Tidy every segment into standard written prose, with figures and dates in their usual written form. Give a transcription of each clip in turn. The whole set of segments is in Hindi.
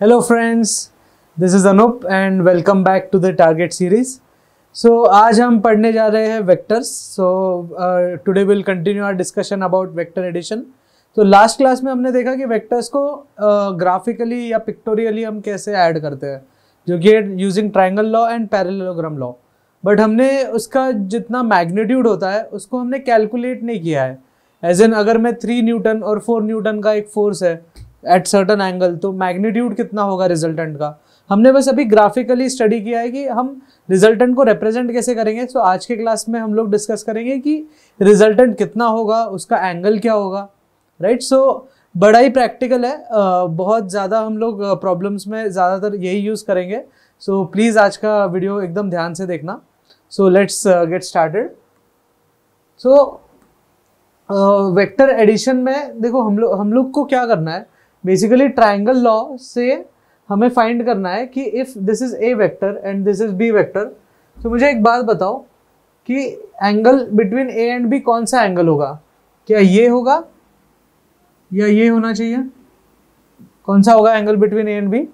Hello friends, this is Anup and welcome back to the target series. So आज हम पढ़ने जा रहे हैं vectors. So today we'll continue our discussion about vector addition. तो लास्ट क्लास में हमने देखा कि वेक्टर्स को ग्राफिकली या पिक्टोरियली हम कैसे ऐड करते हैं, जो कि using triangle law and parallelogram law. But हमने उसका जितना मैग्नीट्यूड होता है उसको हमने कैलकुलेट नहीं किया है. एज एन अगर मैं 3 न्यूटन और 4 न्यूटन का एक फोर्स है एट सर्टन एंगल, तो मैग्नीट्यूड कितना होगा रिजल्टेंट का, हमने बस अभी ग्राफिकली स्टडी किया है कि हम रिजल्टेंट को रिप्रेजेंट कैसे करेंगे. तो आज के क्लास में हम लोग डिस्कस करेंगे कि रिजल्टेंट कितना होगा, उसका एंगल क्या होगा. राइट. सो बड़ा ही प्रैक्टिकल है. बहुत ज़्यादा हम लोग प्रॉब्लम्स में ज़्यादातर यही यूज़ करेंगे. सो प्लीज़ आज का वीडियो एकदम ध्यान से देखना. So let's get started. So vector addition में देखो हम लोग को क्या करना है, बेसिकली ट्रायंगल लॉ से हमें फाइंड करना है कि if this is a vector and this is b vector, तो मुझे एक बात बताओ कि angle between A and b कौन सा एंगल होगा. क्या ये होगा या ये होना चाहिए? कौन सा होगा angle between A and B?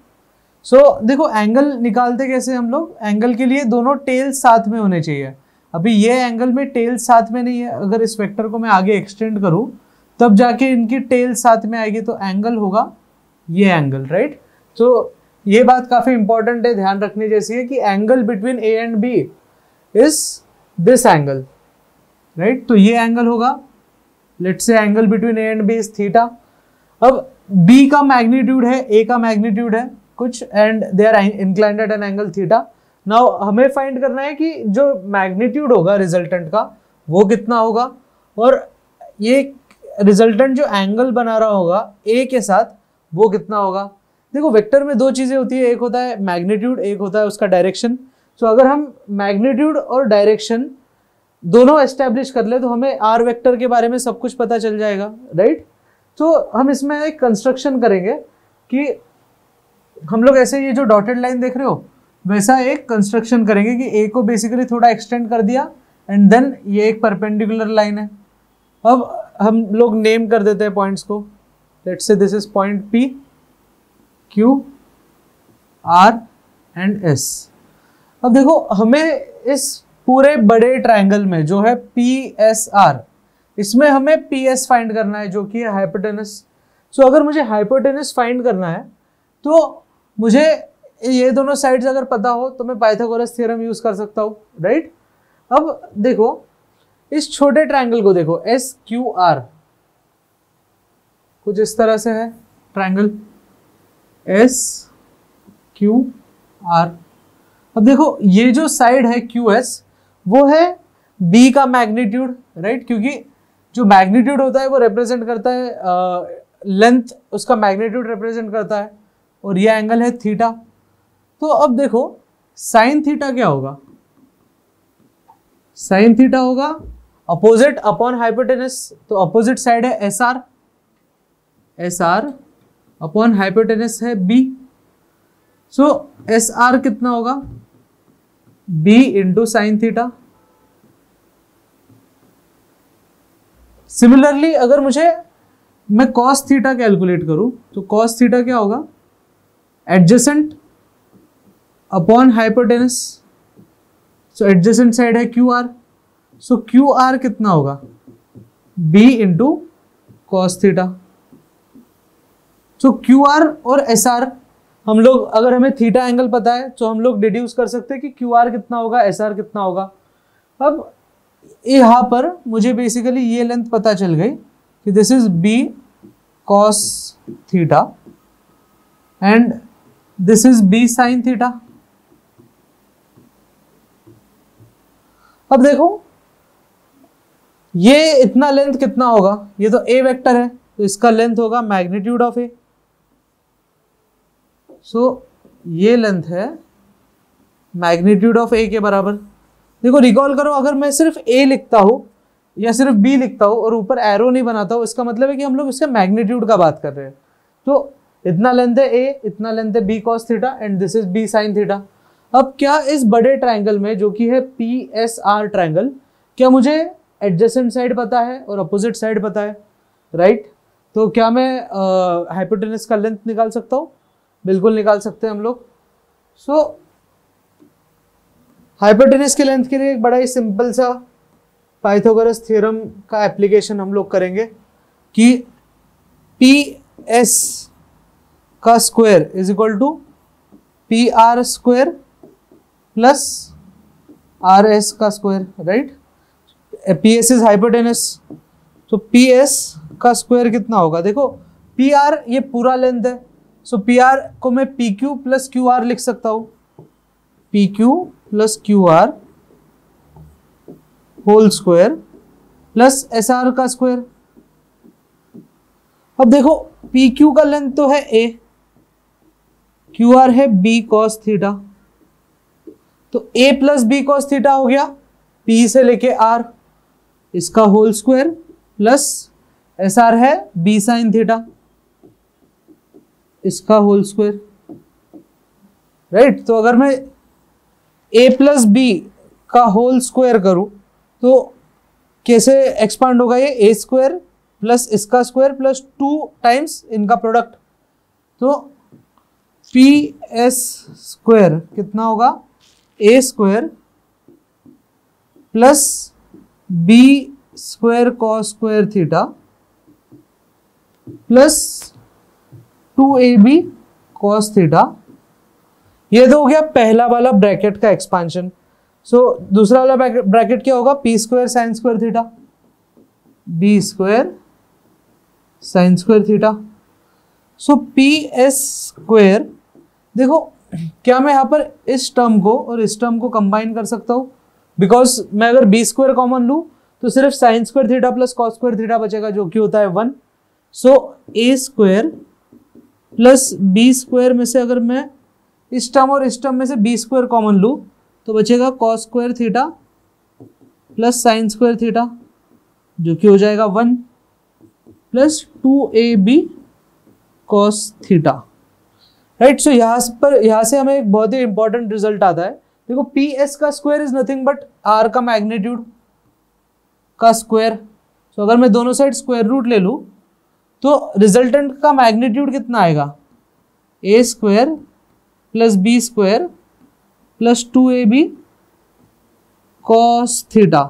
So देखो एंगल निकालते कैसे हम लोग, एंगल के लिए दोनों टेल्स साथ में होने चाहिए. अभी ये एंगल में टेल्स साथ में नहीं है. अगर इस वेक्टर को मैं आगे एक्सटेंड करूं तब जाके इनकी टेल साथ में आएगी, तो एंगल होगा ये एंगल. राइट. तो ये बात काफी इंपॉर्टेंट है, ध्यान रखने जैसी है कि angle between A and b is this angle. Right. तो ये एंगल होगा, let's say angle between A and b is theta. अब बी का मैग्नीट्यूड है, ए का मैग्नीट्यूड है कुछ, and they are inclined at an angle theta. Now हमें फाइंड करना है कि जो मैग्नीट्यूड होगा रिजल्टेंट का वो कितना होगा, और ये रिजल्टेंट जो एंगल बना रहा होगा ए के साथ वो कितना होगा. देखो वेक्टर में दो चीज़ें होती है, एक होता है मैग्नीट्यूड, एक होता है उसका डायरेक्शन. तो अगर हम मैग्नीट्यूड और डायरेक्शन दोनों एस्टेब्लिश कर ले तो हमें आर वेक्टर के बारे में सब कुछ पता चल जाएगा. राइट. तो हम इसमें एक कंस्ट्रक्शन करेंगे कि हम लोग ऐसे ये जो डॉटेड लाइन देख रहे हो वैसा एक कंस्ट्रक्शन करेंगे कि ए को बेसिकली थोड़ा एक्सटेंड कर दिया एंड देन ये एक परपेंडिकुलर लाइन है. अब हम लोग नेम कर देते हैं पॉइंट्स को. Let's say this is point p, q, r and s. अब देखो हमें इस पूरे बड़े ट्रायंगल में जो है पी एस आर, इसमें हमें पी एस फाइंड करना है जो कि है हाइपोटेनस. सो अगर मुझे हाइपोटेनस फाइंड करना है तो मुझे ये दोनों साइड्स अगर पता हो तो मैं पाइथागोरस थ्योरम यूज कर सकता हूँ. राइट. अब देखो इस छोटे ट्रायंगल को देखो, एस क्यू आर कुछ इस तरह से है ट्रायंगल एस क्यू आर. अब देखो ये जो साइड है क्यू एस वो है बी का मैग्नीट्यूड. राइट. क्योंकि जो मैग्नीट्यूड होता है वो रिप्रेजेंट करता है लेंथ, उसका मैग्नीट्यूड रिप्रेजेंट करता है, और ये एंगल है थीटा. तो अब देखो साइन थीटा क्या होगा, साइन थीटा होगा अपोजिट अपॉन हाइपोटेनस. तो अपोजिट साइड है s r, s r upon hypotenuse है बी. सो एस आर कितना होगा, b into sine theta. Similarly अगर मैं कॉस थीटा कैलकुलेट करूं तो कॉस थीटा क्या होगा, एडजेसेंट अपॉन हाइपोटेनस. सो एडजेसेंट साइड है क्यू आर. सो क्यू आर कितना होगा, बी इंटू कॉस थीटा. सो क्यू आर और एस आर हम लोग, अगर हमें थीटा एंगल पता है तो हम लोग डिड्यूस कर सकते हैं कि क्यू आर कितना होगा, एस आर कितना होगा. अब यहाँ पर मुझे बेसिकली ये लेंथ पता चल गई कि this is b cos theta and this is b sine theta. अब देखो ये इतना लेंथ कितना होगा, ये तो ए वेक्टर है तो इसका लेंथ होगा मैग्नीट्यूड ऑफ ए. सो ये लेंथ है मैग्नीट्यूड ऑफ ए के बराबर. देखो रिकॉल करो, अगर मैं सिर्फ ए लिखता हूं या सिर्फ बी लिखता हूं और ऊपर एरो नहीं बनाता हूं, इसका मतलब है कि हम लोग इसके मैग्नीट्यूड का बात कर रहे हैं. तो इतना लेंथ है ए, इतना लेंथ है b cos theta and this is b sine theta. अब क्या इस बड़े ट्रायंगल में जो कि है पी एस आर ट्रायंगल, क्या मुझे एडजेसेंट साइड पता है और अपोजिट साइड पता है? राइट. तो क्या मैं हाइपोटेनस का लेंथ निकाल सकता हूँ? बिल्कुल निकाल सकते हैं हम लोग। सो हाइपोटेनस की लेंथ के लिए एक बड़ा ही सिंपल सा पाइथागोरस थ्योरम का एप्लीकेशन हम लोग करेंगे कि पी एस का square is equal to P R square plus R S का square, right. P S is hypotenuse, तो पी एस का स्क्वायर कितना होगा, देखो पी आर ये पूरा लेंथ है, सो पी आर को मैं p q plus q r लिख सकता हूं, p q plus q r whole square plus s r का स्क्वायर। अब देखो पी क्यू का लेंथ तो है ए, क्यू आर है बी कॉस थीटा, तो a plus B cos theta हो गया पी से लेके आर, इसका whole square plus s r है बी साइन थीटा, इसका होल स्क्वायर, राइट। तो अगर मैं ए प्लस बी का होल स्क्वायर करूं तो कैसे एक्सपांड होगा, ये ए स्क्वायर प्लस इसका स्क्वायर प्लस 2 टाइम्स इनका प्रोडक्ट, तो पी एस स्क्वायर कितना होगा, A square plus B square cos square theta plus 2ab cos theta. ये तो हो गया पहला वाला ब्रैकेट का एक्सपांशन। सो दूसरा वाला ब्रैकेट क्या होगा, P square sine square theta, B square sine square theta. So P S square, देखो क्या मैं यहां पर इस टर्म को और इस टर्म को कंबाइन कर सकता हूं, बिकॉज मैं अगर बी स्क्वायर कॉमन लूं तो सिर्फ sign square theta plus cos square theta बचेगा जो कि होता है 1। सो ए स्क्वायर प्लस बी स्क्वायर में से अगर मैं इस टर्म और इस टर्म में से बी स्क्वायर कॉमन लूं तो बचेगा cos square theta plus sine square theta जो कि हो जाएगा 1 plus 2ab cos theta, right. So यहां से हमें एक बहुत ही इंपॉर्टेंट रिजल्ट आता है। देखो पी एस का square is nothing but r का मैग्नीट्यूड का स्क्वायर। सो अगर मैं दोनों साइड स्क्वायर रूट ले लूं तो रिजल्टेंट का मैग्नीट्यूड कितना आएगा, A square plus B square plus 2ab cos theta.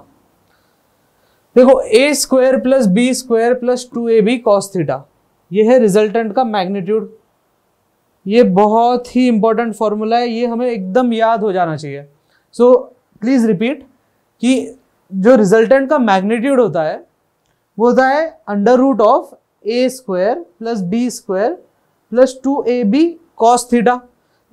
देखो A square plus B square plus 2ab cos theta, ये है रिजल्टेंट का मैग्नीट्यूड। ये बहुत ही इंपॉर्टेंट फॉर्मूला है, ये हमें एकदम याद हो जाना चाहिए। सो प्लीज रिपीट कि जो रिजल्टेंट का मैग्नीट्यूड होता है वो होता है under root of a square plus B square plus 2ab cos theta.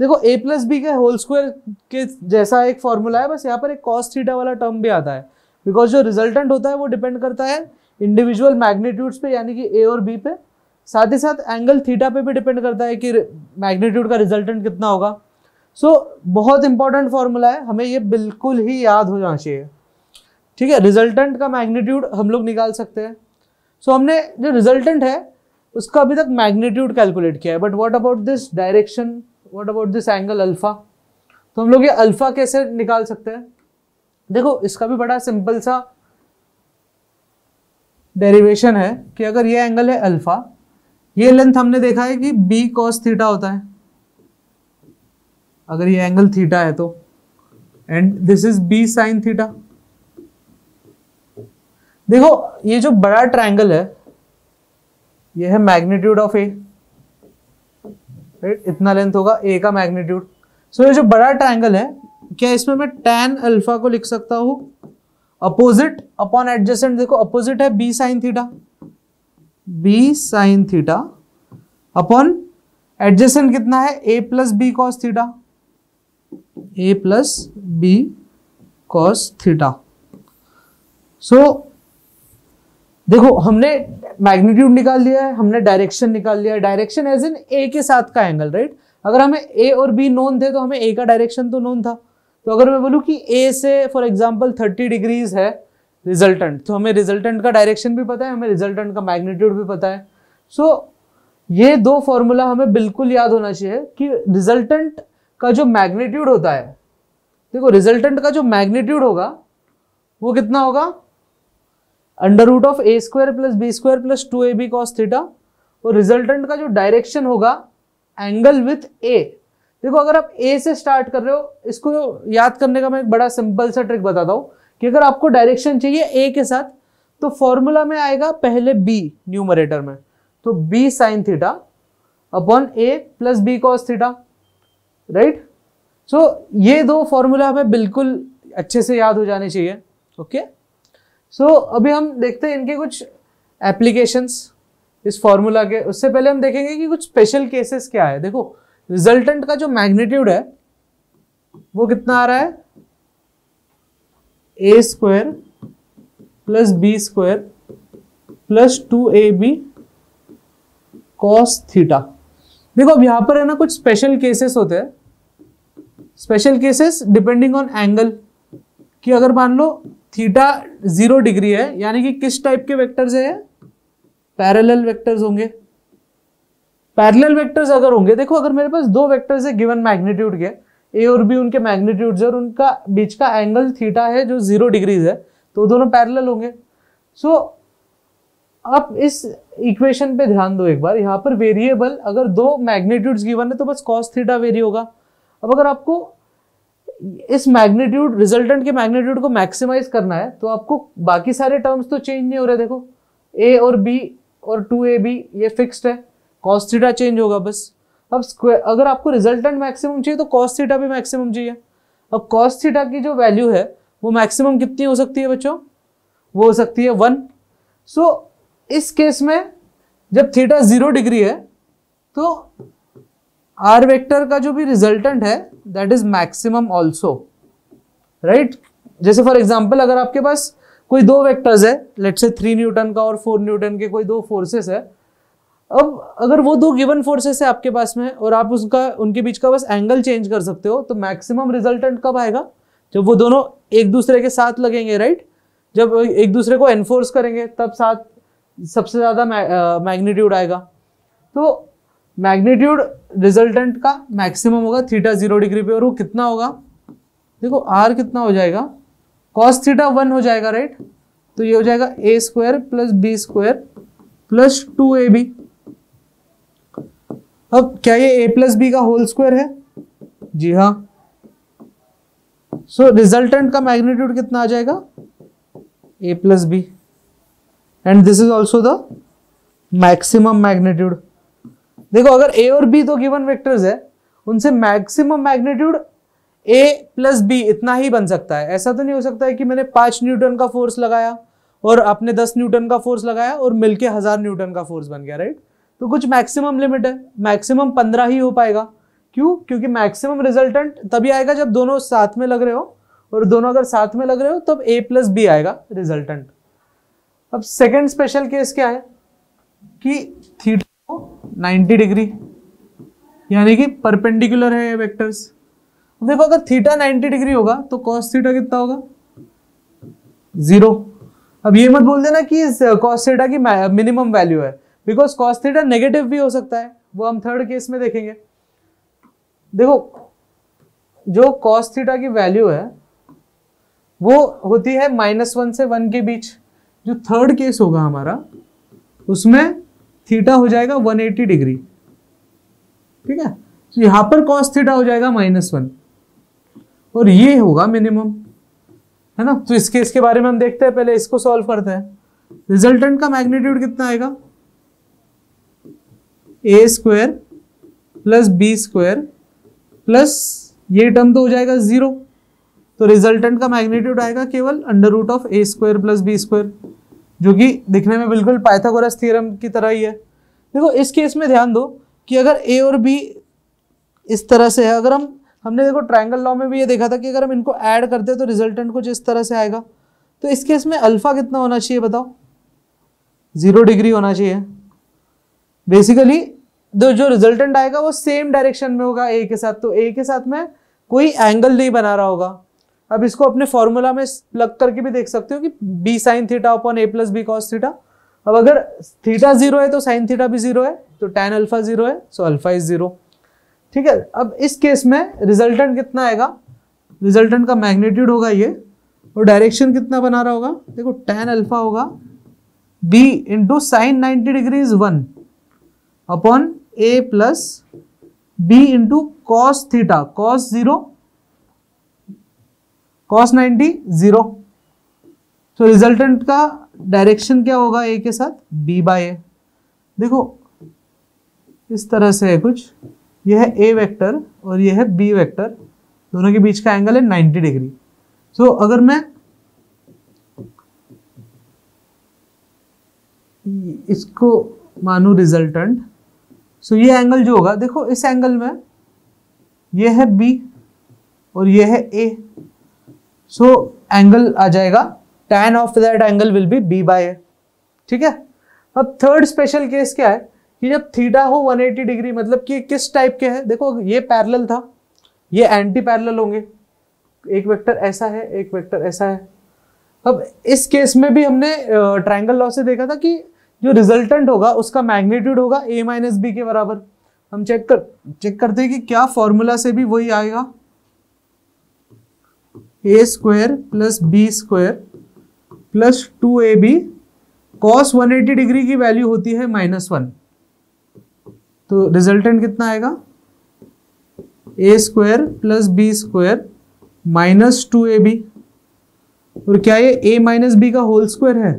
देखो a प्लस बी के होल स्क्वायर के जैसा एक फॉर्मूला है, बस यहाँ पर एक कॉस थीटा वाला टर्म भी आता है, बिकॉज जो रिजल्टेंट होता है वो डिपेंड करता है इंडिविजुअल मैग्नीट्यूड्स पे, यानी कि a और b पे, साथ ही साथ एंगल थीटा पे भी डिपेंड करता है कि मैग्नीट्यूड का रिजल्टेंट कितना होगा। सो बहुत इंपॉर्टेंट फॉर्मूला है, हमें ये बिल्कुल ही याद हो जाना चाहिए, ठीक है। रिजल्टेंट का मैग्नीट्यूड हम लोग निकाल सकते हैं। सो हमने जो रिजल्टेंट है उसका अभी तक मैग्नीट्यूड कैलकुलेट किया है, but what about this direction, what about this angle alpha, तो हम लोग ये अल्फा कैसे निकाल सकते हैं। देखो इसका भी बड़ा सिंपल सा डेरिवेशन है कि अगर ये एंगल है अल्फा, ये लेंथ हमने देखा है कि b cos थीटा होता है अगर ये एंगल थीटा है तो, and this is b sin theta. देखो ये जो बड़ा ट्रायंगल है ये है मैग्नीट्यूड ऑफ a, राइट, इतना लेंथ होगा a का मैग्नीट्यूड। सो ये जो बड़ा ट्रायंगल है, क्या इसमें मैं tan अल्फा को लिख सकता हूं अपोजिट अपॉन एडजेसेंट। देखो अपोजिट है b sin theta, b sin theta upon adjacent कितना है a plus B cos theta, a plus B cos theta. So देखो हमने मैग्नीट्यूड निकाल लिया है, हमने डायरेक्शन निकाल लिया है, डायरेक्शन एज इन a के साथ का एंगल, राइट। अगर हमें a और b नोन थे तो हमें a का डायरेक्शन तो नोन था, तो अगर मैं बोलूं कि a से फॉर एग्जांपल 30 डिग्रीज है रिजल्टेंट, तो हमें रिजल्टेंट का डायरेक्शन भी पता है, हमें रिजल्टेंट का मैग्नीट्यूड भी पता है। सो ये दो फॉर्मूला हमें बिल्कुल याद होना चाहिए कि रिजल्टेंट का जो मैग्नीट्यूड होता है, देखो रिजल्टेंट का जो मैग्नीट्यूड होगा वो कितना होगा, under root of a square plus B square plus 2ab cos theta, और रिजल्टेंट का जो डायरेक्शन होगा एंगल विथ ए। देखो अगर आप ए से स्टार्ट कर रहे हो, इसको याद करने का मैं एक बड़ा सिंपल सा ट्रिक बताता हूं कि अगर आपको डायरेक्शन चाहिए ए के साथ, तो फॉर्मूला में आएगा पहले बी न्यूमरेटर में, तो B sine theta upon A plus B cos theta, right. So ये दो फॉर्मूला हमें बिल्कुल अच्छे से याद हो जाने चाहिए। ओके, सो अभी हम देखते हैं इनके कुछ एप्लीकेशंस इस फॉर्मूला के। उससे पहले हम देखेंगे कि कुछ स्पेशल केसेस क्या है। देखो रिजल्टेंट का जो मैग्नीट्यूड है वो कितना आ रहा है, A square plus B square plus 2ab cos theta. देखो अब यहां पर है ना कुछ स्पेशल केसेस होते हैं। Special cases depending on angle, कि अगर मान लो थीटा 0 डिग्री है, यानी कि किस टाइप के वेक्टर्स है, पैरेलल वेक्टर्स होंगे। पैरेलल वेक्टर्स अगर होंगे, देखो अगर मेरे पास दो वेक्टर्स है गिवन मैग्नीट्यूड के, ए और बी उनके मैग्नीट्यूड्स और उनका बीच का एंगल थीटा है जो 0 डिग्रीज है, तो दोनों पैरेलल होंगे। सो आप इस इक्वेशन पे ध्यान दो एक बार, यहां पर वेरिएबल अगर दो मैग्नीट्यूड्स गिवन है तो बस कॉस थीटा वेरी होगा। अब अगर आपको इस मैग्नीट्यूड रिजल्टेंट के मैग्नीट्यूड को मैक्सिमाइज करना है तो आपको बाकी सारे टर्म्स तो चेंज नहीं हो रहे। देखो ए और बी और 2ab ये फिक्स्ड है, कॉस थीटा चेंज होगा बस। अब स्क्वायर अगर आपको रिजल्टेंट मैक्सिमम चाहिए तो कॉस थीटा भी मैक्सिमम चाहिए। अब कॉस थीटा की जो वैल्यू है वो मैक्सिमम कितनी हो सकती है बच्चों, वो हो सकती है 1। सो इस केस में जब थीटा 0 डिग्री है तो आर वेक्टर का जो भी रिजल्टेंट है that is maximum also, right. जैसे फॉर एग्जांपल अगर आपके पास कोई दो वेक्टर्स है, लेट्स से 3 न्यूटन का और 4 न्यूटन के कोई दो फोर्सेस है। अब अगर वो दो गिवन फोर्सेस है आपके पास में और आप उसका उनके बीच का बस एंगल चेंज कर सकते हो, तो मैक्सिमम रिजल्टेंट कब आएगा, जब वो दोनों एक दूसरे के साथ लगेंगे, राइट। जब एक दूसरे को एनफोर्स करेंगे तब साथ सबसे ज्यादा मैग्नीट्यूड आएगा। तो मैग्नीट्यूड रिजल्टेंट का मैक्सिमम होगा थीटा 0 डिग्री पे, और वो कितना होगा, देखो आर कितना हो जाएगा, कॉस थीटा 1 हो जाएगा, राइट। तो ये हो जाएगा A square plus B square plus 2ab। अब क्या ये a प्लस बी का होल स्क्वायर है, जी हाँ। सो रिजल्टेंट का मैग्नीट्यूड कितना आ जाएगा, a plus b, and this is also the maximum magnitude. देखो अगर a और b तो गिवन वेक्टर्स है, उनसे maximum magnitude a plus b इतना ही बन सकता है। ऐसा तो नहीं हो सकता है कि मैंने 5 न्यूटन का फोर्स लगाया और आपने 10 न्यूटन का फोर्स लगाया और मिलके 1000 न्यूटन का फोर्स बन गया, राइट। तो कुछ मैक्सिमम लिमिट है, मैक्सिमम 15 ही हो पाएगा। क्यों, क्योंकि मैक्सिमम रिजल्टेंट तभी आएगा जब दोनों साथ में लग रहे हो, और दोनों अगर साथ में लग रहे हो तब a प्लस बी आएगा रिजल्टेंट। अब सेकेंड स्पेशल केस क्या है कि थीटा 90 डिग्री यानी कि परपेंडिकुलर है ये वेक्टर्स। देखो अगर थीटा 90 डिग्री होगा तो कॉस थीटा कितना होगा, 0। अब ये मत बोल देना कि कॉस थीटा की मिनिमम वैल्यू है, बिकॉज कॉस थीटा नेगेटिव भी हो सकता है, वो हम थर्ड केस में देखेंगे। देखो जो कॉस थीटा की वैल्यू है वो होती है -1 से 1 के बीच। जो थर्ड केस होगा हमारा उसमें थीटा हो जाएगा 180 डिग्री, ठीक है। तो यहां पर कॉस थीटा हो जाएगा -1 और ये होगा मिनिमम, है ना। तो इस केस के बारे में हम देखते हैं, पहले इसको सॉल्व करते हैं। रिजल्टेंट का मैग्नीट्यूड कितना आएगा, a square plus B square plus ये टर्म तो हो जाएगा 0, तो रिजल्टेंट का मैग्नीट्यूड आएगा केवल √ऑफ a square plus B square, जो कि दिखने में बिल्कुल पाइथागोरस थ्योरम की तरह ही है। देखो इस केस में ध्यान दो कि अगर a और b इस तरह से है, अगर हमने देखो ट्रायंगल लॉ में भी ये देखा था कि अगर हम इनको ऐड करते हैं तो रिजल्टेंट कुछ इस तरह से आएगा। तो इस केस में अल्फा कितना होना चाहिए बताओ, 0 डिग्री होना चाहिए। बेसिकली जो रिजल्टेंट आएगा वो सेम डायरेक्शन में होगा a के साथ, तो a के साथ में कोई एंगल नहीं बना रहा होगा। अब इसको अपने फॉर्मूला में प्लग करके भी देख सकते हो कि b sine theta upon a plus B cos theta. अब अगर थीटा 0 है तो साइन थीटा भी 0 है, तो tan अल्फा 0 है, सो अल्फा इज 0, ठीक है। अब इस केस में रिजल्टेंट कितना आएगा, रिजल्टेंट का मैग्नीट्यूड होगा ये, और डायरेक्शन कितना बना रहा होगा, देखो tan अल्फा होगा b into sine 90 degree is 1 upon a plus b into cos theta, cos 0 cos 90 0। तो रिजल्टेंट का डायरेक्शन क्या होगा ए के साथ, b बाय ए। देखो इस तरह से है कुछ, यह है ए वेक्टर और यह है बी वेक्टर, दोनों के बीच का एंगल है 90 डिग्री। सो अगर मैं इसको मानू रिजल्टेंट, सो ये एंगल जो होगा, देखो इस एंगल में ये है बी और ये है ए, सो एंगल आ जाएगा tan of that angle will be b by A. ठीक है। अब थर्ड स्पेशल केस क्या है कि जब थीटा हो 180 डिग्री, मतलब कि किस टाइप के है, देखो ये पैरेलल था, ये एंटी पैरेलल होंगे, एक वेक्टर ऐसा है एक वेक्टर ऐसा है। अब इस केस में भी हमने ट्रायंगल लॉ से देखा था कि जो रिजल्टेंट होगा उसका मैग्नीट्यूड होगा a माइनस बी के बराबर। हम चेक करते हैं कि क्या फॉर्मूला से भी वही आएगा, a square plus B square plus 2ab, cos 180 degree की वैल्यू होती है -1, तो रिजल्टेंट कितना आएगा, a square plus B square minus 2ab, और क्या ये a माइनस बी का होल स्क्वायर है,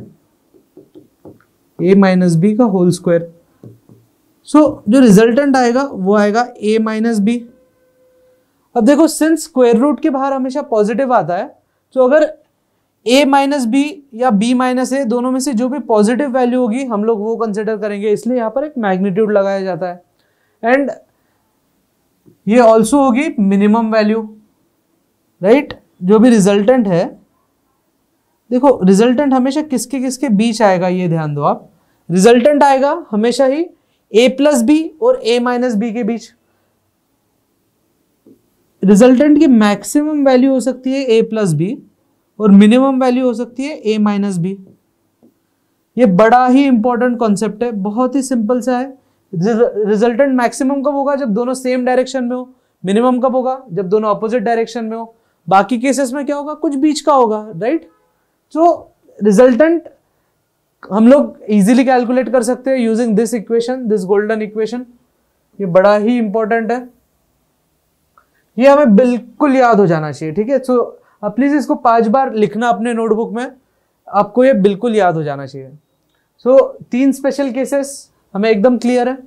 a माइनस बी का होल स्क्वायर। सो जो रिजल्टेंट आएगा वो आएगा a माइनस बी। अब देखो सिंस स्क्वायर रूट के बाहर हमेशा पॉजिटिव आता है, तो अगर a माइनस बी या b माइनस ए दोनों में से जो भी पॉजिटिव वैल्यू होगी हम लोग वो कंसिडर करेंगे, इसलिए यहां पर एक मैग्नीट्यूड लगाया जाता है। एंड ये ऑल्सो होगी मिनिमम वैल्यू, राइट। जो भी रिजल्टेंट है, देखो रिजल्टेंट हमेशा किसके किसके बीच आएगा, ये ध्यान दो आप, रिजल्टेंट आएगा हमेशा ही a प्लस बी और a माइनस बी के बीच। रिजल्टेंट की मैक्सिमम वैल्यू हो सकती है a प्लस बी और मिनिमम वैल्यू हो सकती है a माइनस बी। ये बड़ा ही इंपॉर्टेंट कॉन्सेप्ट है, बहुत ही सिंपल सा है। रिजल्टेंट मैक्सिमम कब होगा, जब दोनों सेम डायरेक्शन में हो। मिनिमम कब होगा, जब दोनों ऑपोजिट डायरेक्शन में हो। बाकी केसेस में क्या होगा, कुछ बीच का होगा, राइट। तो रिजल्टेंट हम लोग इजीली कैलकुलेट कर सकते हैं using this equation, this golden equation. ये बड़ा ही इंपॉर्टेंट है, ये हमें बिल्कुल याद हो जाना चाहिए, ठीक है। सो प्लीज इसको 5 बार लिखना अपने नोटबुक में, आपको ये बिल्कुल याद हो जाना चाहिए। सो 3 स्पेशल केसेस हमें एकदम क्लियर है।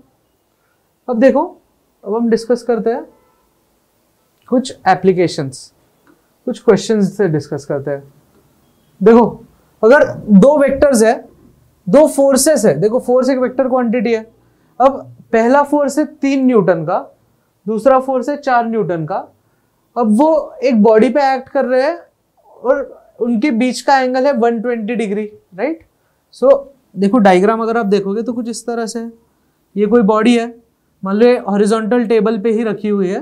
अब देखो, अब हम डिस्कस करते हैं कुछ एप्लीकेशंस, कुछ क्वेश्चंस से डिस्कस करते हैं। देखो अगर 2 वेक्टर्स है, 2 फोर्सेस है, देखो फोर्स एक वेक्टर क्वांटिटी है। अब पहला फोर्स है 3 न्यूटन का, दूसरा फोर्स है 4 न्यूटन का। अब वो एक बॉडी पे एक्ट कर रहे हैं और उनके बीच का एंगल है 120 डिग्री, राइट। सो देखो डायग्राम अगर आप देखोगे तो कुछ इस तरह से है। ये कोई बॉडी है, मान लो हॉरिजॉन्टल टेबल पे ही रखी हुई है।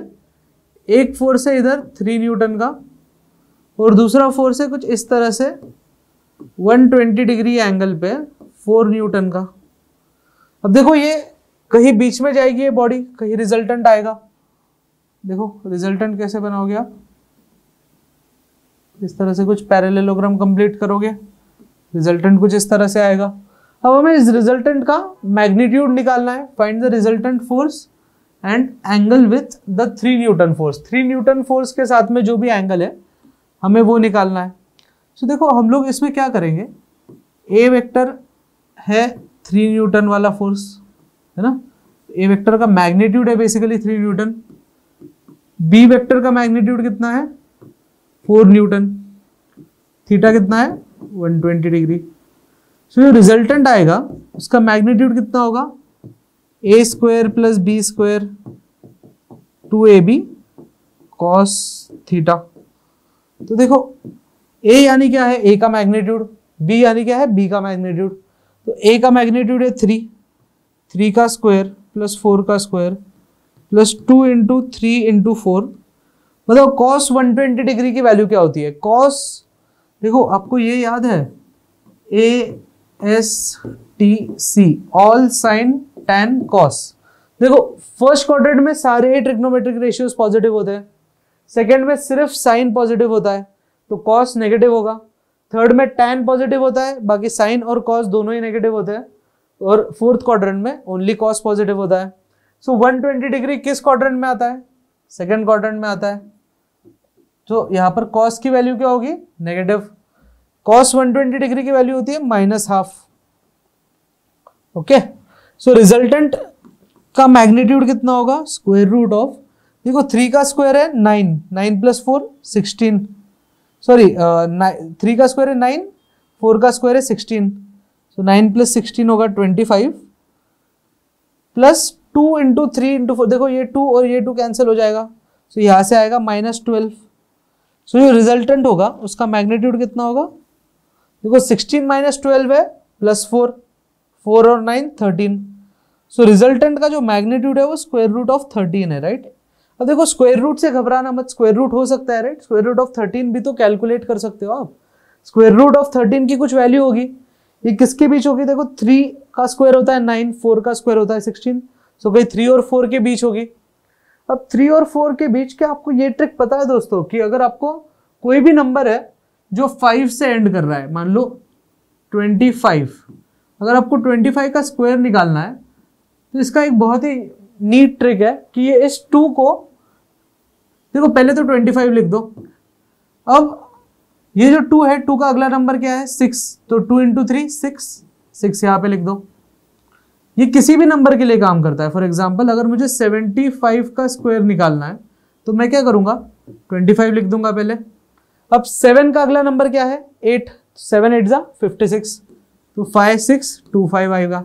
एक फोर्स है इधर 3 न्यूटन का और दूसरा फोर्स है कुछ इस तरह से 120 डिग्री एंगल पे 4 न्यूटन का। अब देखो ये कहीं बीच में जाएगी ये बॉडी, कहीं रिजल्टेंट आएगा। देखो रिजल्टेंट कैसे बनाओगे आप, इस तरह से कुछ पैरेललोग्राम कंप्लीट करोगे, रिजल्टेंट कुछ इस तरह से आएगा। अब हमें इस रिजल्टेंट का मैग्नीट्यूड निकालना है, find the resultant force and angle with the 3 Newton force. 3 Newton force के साथ में जो भी एंगल है हमें वो निकालना है। तो देखो हम लोग इसमें क्या करेंगे, ए वेक्टर है 3 न्यूटन वाला फोर्स, है ना। ए वेक्टर का मैग्नीट्यूड है बेसिकली 3 न्यूटन। बी वेक्टर का मैग्नीट्यूड कितना है 4 न्यूटन। थीटा कितना है 120 डिग्री। सो जो रिजल्टेंट आएगा उसका मैग्नीट्यूड कितना होगा, A square plus B square 2ab cos theta. तो देखो a यानी क्या है, a का मैग्नीट्यूड, b यानी क्या है, b का मैग्नीट्यूड। तो a का मैग्नीट्यूड है 3 का स्क्वायर प्लस 4 का स्क्वायर प्लस 2 इंटू 3 इंटू 4, मतलब कॉस 120 डिग्री की वैल्यू क्या होती है, कॉस, देखो आपको ये याद है ASTC, all sign tan cos. देखो फर्स्ट क्वाड्रेंट में सारे ट्रिग्नोमेट्रिक रेशियोज पॉजिटिव होते हैं, सेकेंड में सिर्फ साइन पॉजिटिव होता है तो कॉस नेगेटिव होगा, थर्ड में टैन पॉजिटिव होता है, बाकी साइन और कॉस दोनों ही नेगेटिव होते हैं, और फोर्थ क्वाड्रेंट में ओनली कॉस पॉजिटिव होता है। सो 120 डिग्री किस क्वाड्रेंट में आता है? सेकंड क्वाड्रेंट में आता है। तो यहाँ पर कॉस की वैल्यू क्या होगी? नेगेटिव। कॉस 120 डिग्री की वैल्यू होती है -हाफ। ओके, सो रिजल्टेंट का मैग्नीट्यूड कितना होगा? स्क्वायर रूट ऑफ, देखो 3 का स्क्वायर है 9, 9 + 4 16, सॉरी 3 का स्क्वायर है 9, 4 का स्क्वायर है 16, सो 9 + 16 होगा 25 प्लस 2 × 3 × 4, देखो ये 2 और ये 2 कैंसिल हो जाएगा, सो यहाँ से आएगा -12। सो जो रिजल्टेंट होगा उसका मैग्नीट्यूड कितना होगा? देखो 16 - 12 है +4, 4 और 9 13, सो रिजल्टेंट का जो मैग्नीट्यूड है वो स्क्वायर रूट ऑफ 13 है, राइट। अब देखो स्क्वायर रूट से घबराना मत, स्क्वायर रूट हो सकता है, राइट। स्क्वायर रूट ऑफ 13 भी तो कैलकुलेट कर सकते हो आप। स्क्वायर रूट ऑफ 13 की कुछ वैल्यू होगी, ये किसके बीच होगी? देखो 3 का स्क्वायर होता है 9, 4 का स्क्वायर होता है 16, सो कहीं 3 और 4 के बीच होगी। अब 3 और 4 के बीच के आपको ये ट्रिक पता है दोस्तों कि अगर आपको कोई भी नंबर है जो 5 से एंड कर रहा है, मान लो 25, अगर आपको 25 का स्क्वायर निकालना है तो इसका एक बहुत ही नीट ट्रिक है कि ये इस 2 को, देखो पहले तो 25 लिख दो, अब ये जो 2 है, 2 का अगला नंबर क्या है? 6, तो 2 × 3 6 यहाँ पे लिख दो। ये किसी भी नंबर के लिए काम करता है। फॉर एग्जाम्पल अगर मुझे 75 का स्क्वायर निकालना है तो मैं क्या करूंगा? 25 लिख दूंगा पहले। अब 7 का अगला नंबर क्या है? 8, 7 8 = 56, तो 5 6 2 5 आएगा।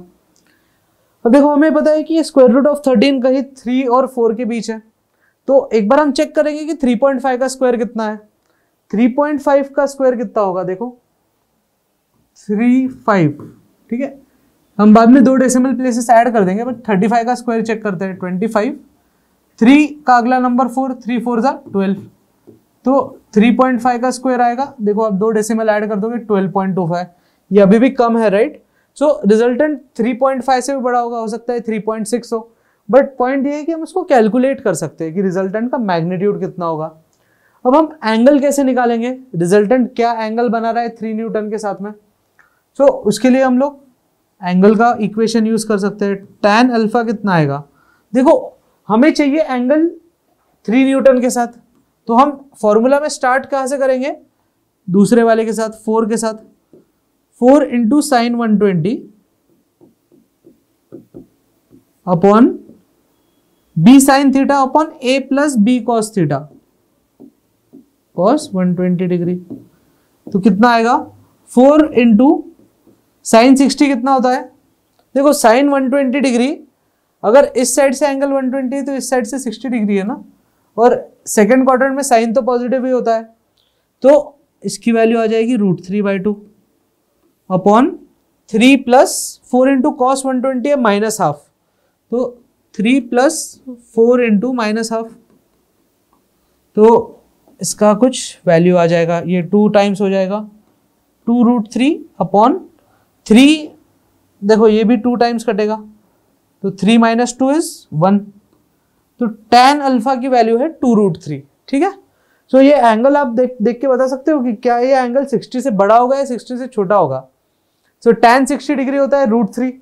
अब देखो हमें पता है कि स्क्वायर रूट ऑफ 13 कहीं 3 और 4 के बीच है, तो एक बार हम चेक करेंगे कि 3.5 का स्क्वायर कितना है। 3.5 का स्क्वायर कितना होगा? देखो 35, ठीक है। हम बाद में 2 डेसिमल प्लेसेस ऐड कर देंगे, बट 35 का स्क्वायर चेक करते हैं। 25, 3 का अगला नंबर 4, 3 4 = 12, तो 3.5 का स्क्वायर आएगा। देखो आप 2 डेसिमल ऐड कर दोगे 12.25, ये अभी भी कम है, राइट। सो रिजल्टेंट 3.5 से भी बड़ा होगा, हो सकता है 3.6 हो, बट पॉइंट ये है कि हम उसको कैलकुलेट कर सकते हैं कि रिजल्टेंट का मैग्नीट्यूड कितना होगा। अब हम एंगल कैसे निकालेंगे? रिजल्टेंट क्या एंगल बना रहा है 3 न्यूटन के साथ में? सो उसके लिए हम लोग एंगल का इक्वेशन यूज कर सकते हैं। tan अल्फा कितना आएगा? देखो हमें चाहिए एंगल 3 न्यूटन के साथ, तो हम फॉर्मूला में स्टार्ट कहां से करेंगे? दूसरे वाले के साथ, 4 के साथ। 4 × sin 120 upon b sin theta upon a + b cos theta, cos 120 degree, तो कितना आएगा? 4 × sin 60 कितना होता है? देखो sin 120 डिग्री, अगर इस साइड से एंगल 120 है तो इस साइड से 60 डिग्री है ना, और सेकंड क्वाड्रेंट में साइन तो पॉजिटिव ही होता है, तो इसकी वैल्यू आ जाएगी √3/2 अपॉन 3 + 4 × cos 120 है -हाफ, तो 3 + 4 × -हाफ, तो इसका कुछ वैल्यू आ जाएगा, ये 2 टाइम्स हो जाएगा, 2√3 अपॉन 3, देखो ये भी 2 टाइम्स कटेगा, तो 3 - 2 = 1, तो tan अल्फा की वैल्यू है 2√3, ठीक है। सो ये एंगल आप देख के बता सकते हो कि क्या ये एंगल 60 से बड़ा होगा या 60 से छोटा होगा। सो tan 60 डिग्री होता है √3,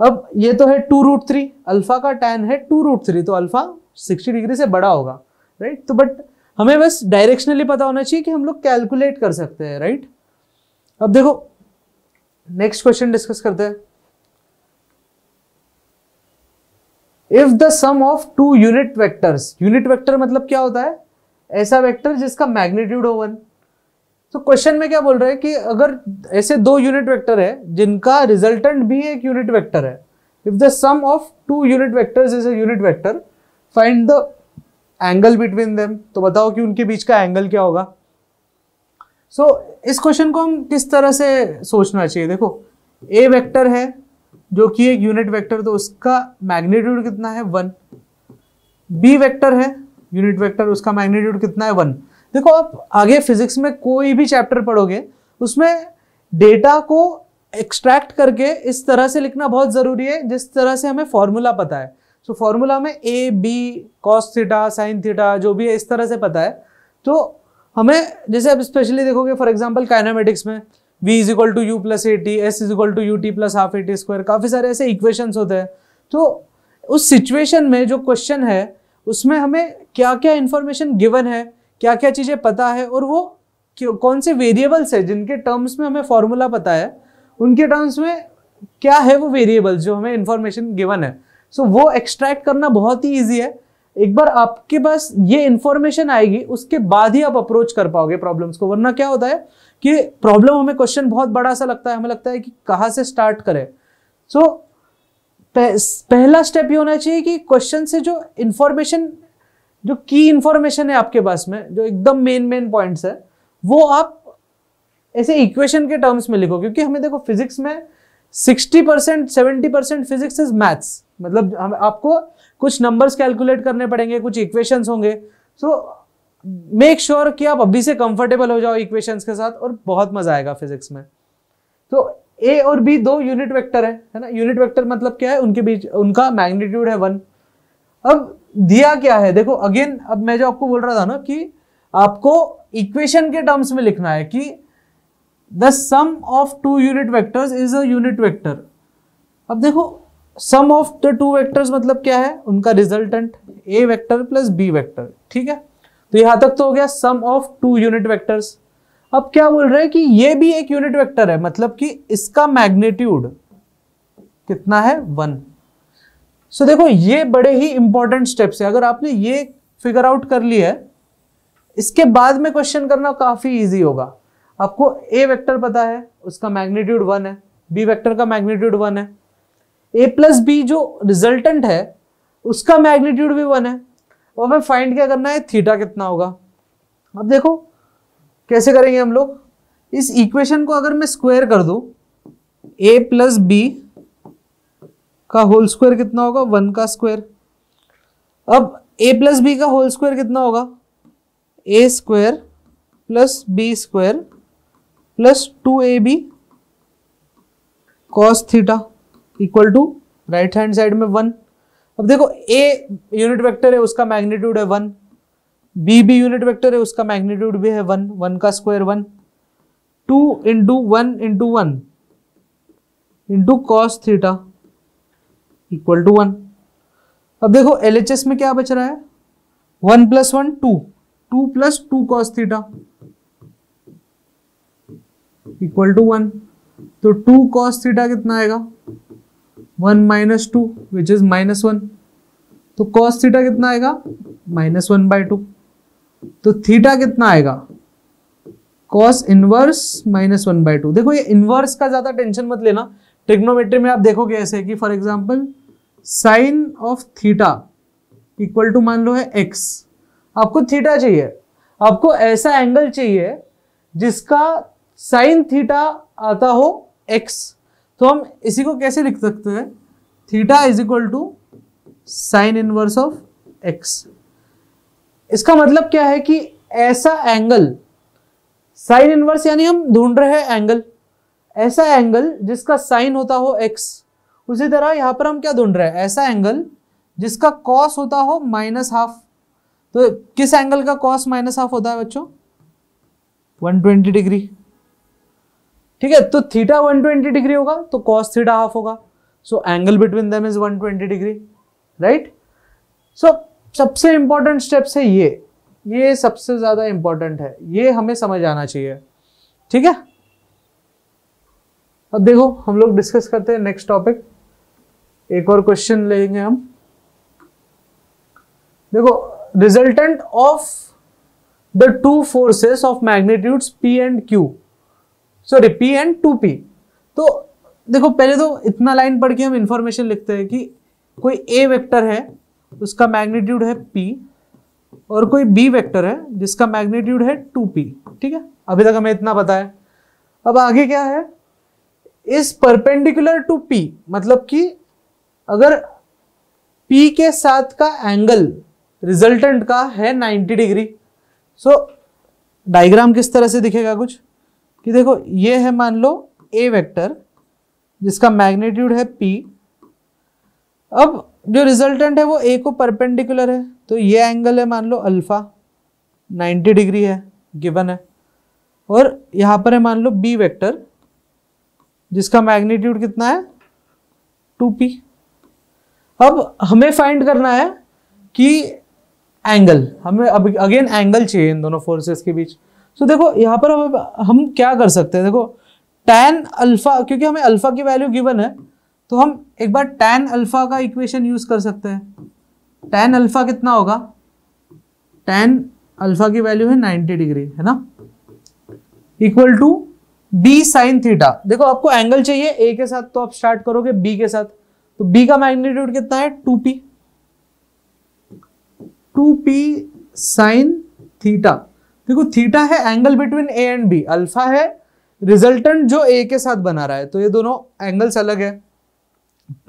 अब ये तो है 2√3, अल्फा का tan है 2√3, तो अल्फा 60 डिग्री से बड़ा होगा, राइट। तो बट हमें बस डायरेक्शनली पता होना चाहिए कि हम लोग कैलकुलेट कर सकते हैं, राइट। अब देखो नेक्स्ट क्वेश्चन डिस्कस करते हैं। If the sum of 2 unit vectors, unit vector मतलब क्या होता है? ऐसा वेक्टर जिसका मैग्नीट्यूड हो 1। तो क्वेश्चन में क्या बोल रहे हैं कि अगर ऐसे 2 यूनिट वेक्टर है जिनका रिजल्टेंट भी एक यूनिट वेक्टर है, if the sum of 2 unit vectors is a unit vector, find the angle between them, तो बताओ कि उनके बीच का एंगल क्या होगा। सो इस क्वेश्चन को हम किस तरह से सोचना चाहिए? देखो ए वेक्टर है जो कि एक यूनिट वेक्टर, तो उसका मैग्नीट्यूड कितना है? 1। बी वेक्टर है यूनिट वेक्टर, उसका मैग्नीट्यूड कितना है? 1। देखो आप आगे फिजिक्स में कोई भी चैप्टर पढ़ोगे उसमें डेटा को एक्सट्रैक्ट करके इस तरह से लिखना बहुत जरूरी है जिस तरह से हमें फॉर्मूला पता है। सो फॉर्मूला में a b cos theta sine theta जो भी है इस तरह से पता है, तो हमें जैसे आप स्पेशली देखोगे फॉर एग्जांपल काइनेमेटिक्स में v = u + at, s = ut + ½ at², काफी सारे ऐसे इक्वेशंस होते हैं। तो उस सिचुएशन में जो क्वेश्चन है उसमें हमें क्या क्या इंफॉर्मेशन गिवन है, क्या क्या चीजें पता है, और वो कौन से वेरिएबल्स है जिनके टर्म्स में हमें फॉर्मूला पता है, उनके टर्म्स में क्या है वो वेरिएबल्स जो हमें इंफॉर्मेशन गिवन है। सो वो एक्सट्रैक्ट करना बहुत ही ईजी है। एक बार आपके पास ये इंफॉर्मेशन आएगी उसके बाद ही आप अप्रोच कर पाओगे प्रॉब्लम्स को, वरना क्या होता है कि प्रॉब्लम हमें क्वेश्चन बहुत बड़ा सा लगता है, हमें लगता है कि कहाँ से स्टार्ट करें। सो पहला स्टेप ये होना चाहिए कि क्वेश्चन से जो इंफॉर्मेशन, जो की इंफॉर्मेशन है आपके पास में, जो एकदम मेन पॉइंट्स है, वो आप ऐसे इक्वेशन के टर्म्स में लिखो। क्योंकि हमें देखो फिजिक्स में 60% 70% फिजिक्स इज मैथ्स, मतलब हम आपको कुछ नंबर्स कैलकुलेट करने पड़ेंगे, कुछ इक्वेशंस होंगे। सो मेक श्योर कि आप अभी से कंफर्टेबल हो जाओ इक्वेशंस के साथ, और बहुत मजा आएगा फिजिक्स में। तो ए और बी दो यूनिट वेक्टर है ना। यूनिट वेक्टर मतलब क्या है, उनके बीच उनका मैग्नीट्यूड है 1। अब दिया क्या है देखो, अगेन अब मैं जो आपको बोल रहा था ना कि आपको इक्वेशन के टर्म्स में लिखना है कि the sum of two unit vectors is a unit vector. अब देखो sum of the two vectors मतलब क्या है, उनका resultant a vector plus b vector, ठीक है। तो यहां तक तो हो गया sum of two unit vectors. अब क्या बोल रहे हैं कि ये भी एक यूनिट वेक्टर है, मतलब कि इसका मैग्नीट्यूड कितना है 1। सो देखो ये बड़े ही इंपॉर्टेंट स्टेप्स है। अगर आपने ये फिगर आउट कर लिया है, इसके बाद में क्वेश्चन करना काफी इजी होगा। आपको ए वेक्टर पता है, उसका मैग्नीट्यूड 1 है, बी वेक्टर का मैग्नीट्यूड 1 है, ए प्लस बी जो रिजल्टेंट है उसका मैग्नीट्यूड भी 1 है, और हमें फाइंड क्या करना है, थीटा कितना होगा। अब देखो कैसे करेंगे हम लोग, इस इक्वेशन को अगर मैं स्क्वायर कर दूं, ए प्लस बी का होल स्क्वायर कितना होगा, 1 का स्क्वायर। अब ए प्लस बी का होल स्क्वायर कितना होगा, A square plus B square plus 2ab cos theta equal to right hand side में 1। अब देखो ए यूनिट वेक्टर है, उसका मैग्नीट्यूड है 1, बी भी यूनिट वेक्टर है, उसका मैग्नीट्यूड भी है 1, 1 का square 1, 2 into 1 into 1 into cos theta equal to 1। अब देखो LHS में क्या बच रहा है, 1 plus 1 2, 2 plus 2 cos theta equal to 1। तो 2 कॉस थीटा कितना आएगा, 1 माइनस 2 विच इज -1। तो कॉस थीटा कितना आएगा, -1/2। तो थीटा कितना आएगा, कॉस इनवर्स -1/2। देखो ये इनवर्स का ज्यादा टेंशन मत लेना, ट्रिग्नोमेट्री में आप देखोगे ऐसे कि for example sine of theta equal to मान लो है x। आपको थीटा चाहिए, आपको ऐसा एंगल चाहिए जिसका साइन थीटा आता हो x। तो हम इसी को कैसे लिख सकते हैं, theta is equal to sine inverse of x। इसका मतलब क्या है कि ऐसा एंगल, साइन इनवर्स यानी हम ढूंढ रहे हैं एंगल, ऐसा एंगल जिसका साइन होता हो x। उसी तरह यहां पर हम क्या ढूंढ रहे हैं, ऐसा एंगल जिसका कॉस होता हो -12। तो किस एंगल का कॉस -12 होता है बच्चों, 120 डिग्री, ठीक है। तो थीटा 120 डिग्री होगा तो कॉस थीटा हाफ होगा। So angle between them is 120 degree, right. So सबसे इंपॉर्टेंट स्टेप्स है ये सबसे ज्यादा इंपॉर्टेंट है, ये हमें समझ आना चाहिए, ठीक है। अब देखो हम लोग डिस्कस करते हैं नेक्स्ट टॉपिक। एक और क्वेश्चन लेंगे हम। देखो resultant of the two forces of magnitudes P and Q, sorry P and 2P। तो देखो पहले तो इतना लाइन पढ़ के हम इंफॉर्मेशन लिखते हैं कि कोई A वेक्टर है उसका मैग्नीट्यूड है P, और कोई B वेक्टर है जिसका मैग्नीट्यूड है 2P, ठीक है। अभी तक हमें इतना पता है। अब आगे क्या है, इस परपेंडिकुलर टू P, मतलब कि अगर P के साथ का एंगल रिजल्टेंट का है 90 डिग्री। सो डायग्राम किस तरह से दिखेगा कुछ कि देखो ये है मान लो A वेक्टर जिसका मैग्नीट्यूड है P। अब जो रिजल्टेंट है वो A को परपेंडिकुलर है, तो ये एंगल है मान लो अल्फा, 90 डिग्री है गिवन है। और यहां पर है मान लो B वेक्टर जिसका मैग्नीट्यूड कितना है 2P। अब हमें फाइंड करना है कि एंगल, हमें अब अगेन एंगल चाहिए इन दोनों फोर्सेस के बीच। तो देखो यहाँ पर हम क्या कर सकते हैं, देखो tan अल्फा, क्योंकि हमें अल्फा की वैल्यू गिवन है तो हम एक बार tan अल्फा का इक्वेशन यूज कर सकते हैं। tan अल्फा कितना होगा, tan अल्फा की वैल्यू है 90 डिग्री, है ना, equal to b sine theta. देखो आपको एंगल चाहिए a के साथ, तो आप स्टार्ट करोगे b के साथ, तो b का मैग्नीट्यूड कितना है 2p साइन थीटा। देखो थीटा है angle between a and b, alpha है रिजल्टेंट जो a के साथ बना रहा है, तो ये दोनों एंगल्स अलग है।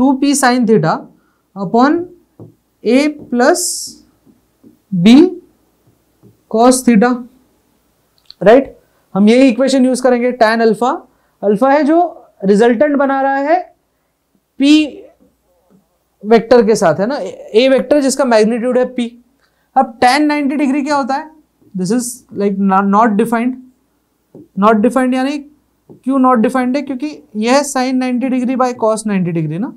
2p sign theta upon a plus b cos theta, right. हम यही इक्वेशन यूज करेंगे। tan अल्फा, अल्फा है जो रिजल्टेंट बना रहा है p वेक्टर के साथ, है ना, a वेक्टर जिसका मैग्नीट्यूड है p। अब tan 90 डिग्री क्या होता है, this is like not defined. Not defined यानी क्यों नॉट डिफाइंड है, क्योंकि यह sine 90 degree by cos 90 degree ना,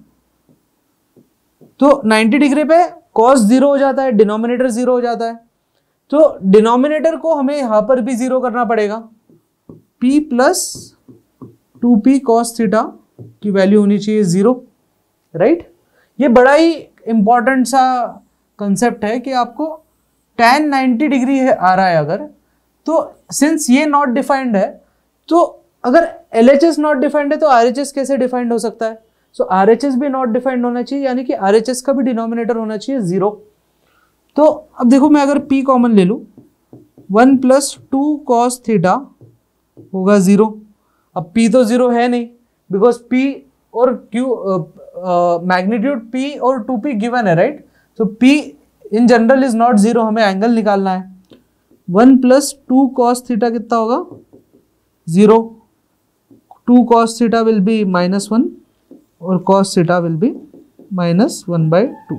तो 90 डिग्री पे कॉस 0 हो जाता है, डिनोमिनेटर 0 हो जाता है, तो डिनोमिनेटर को हमें यहां पर भी 0 करना पड़ेगा। p plus 2p cos theta की वैल्यू होनी चाहिए 0, राइट। ये बड़ा ही इंपॉर्टेंट सा कंसेप्ट है कि आपको tan 90 डिग्री आ रहा है अगर, तो सिंस ये नॉट डिफाइंड है, तो अगर LHS नॉट डिफाइंड है तो RHS कैसे डिफाइंड हो सकता है। सो RHS भी नॉट डिफाइंड होना चाहिए, यानी कि RHS का भी डिनोमिनेटर होना चाहिए 0। तो अब देखो मैं अगर p कॉमन ले लूं, 1 प्लस 2 कॉस थीटा होगा 0। अब p तो 0 है नहीं, बिकॉज p और q मैग्नीट्यूड p और 2p गिवन है, राइट। तो p in general is not 0, हमें एंगल निकालना है। 1 प्लस 2 कॉस थीटा कितना होगा 0, 2 कॉस थीटा विल बी -1 और कॉस थीटा विल बी -1/2,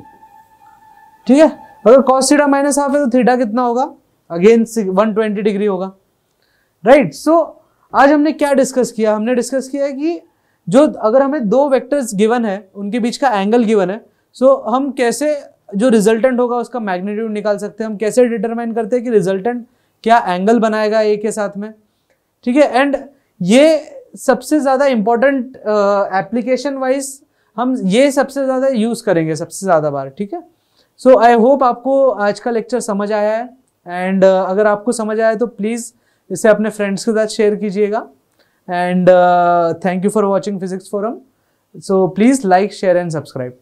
ठीक है। अगर कॉस थीटा -1/2 है तो थीटा कितना होगा, अगेन 120 डिग्री होगा, राइट। सो आज हमने क्या डिस्कस किया, हमने डिस्कस किया कि जो अगर हमें दो वेक्टर्स गिवन है उनके बीच का एंगल गिवन है, सो हम कैसे जो रिजल्टेंट होगा उसका मैग्नीट्यूड निकाल सकते हैं, हम कैसे डिटरमाइन करते हैं कि रिजल्टेंट क्या एंगल बनाएगा ए के साथ में, ठीक है। एंड ये सबसे ज़्यादा इंपॉर्टेंट एप्लीकेशन वाइज हम ये सबसे ज़्यादा यूज़ करेंगे सबसे ज़्यादा बार, ठीक है। सो आई होप आपको आज का लेक्चर समझ आया है, एंड अगर आपको समझ आया तो प्लीज़ इसे अपने फ्रेंड्स के साथ शेयर कीजिएगा। And thank you for watching physics forum. So please like, share and subscribe.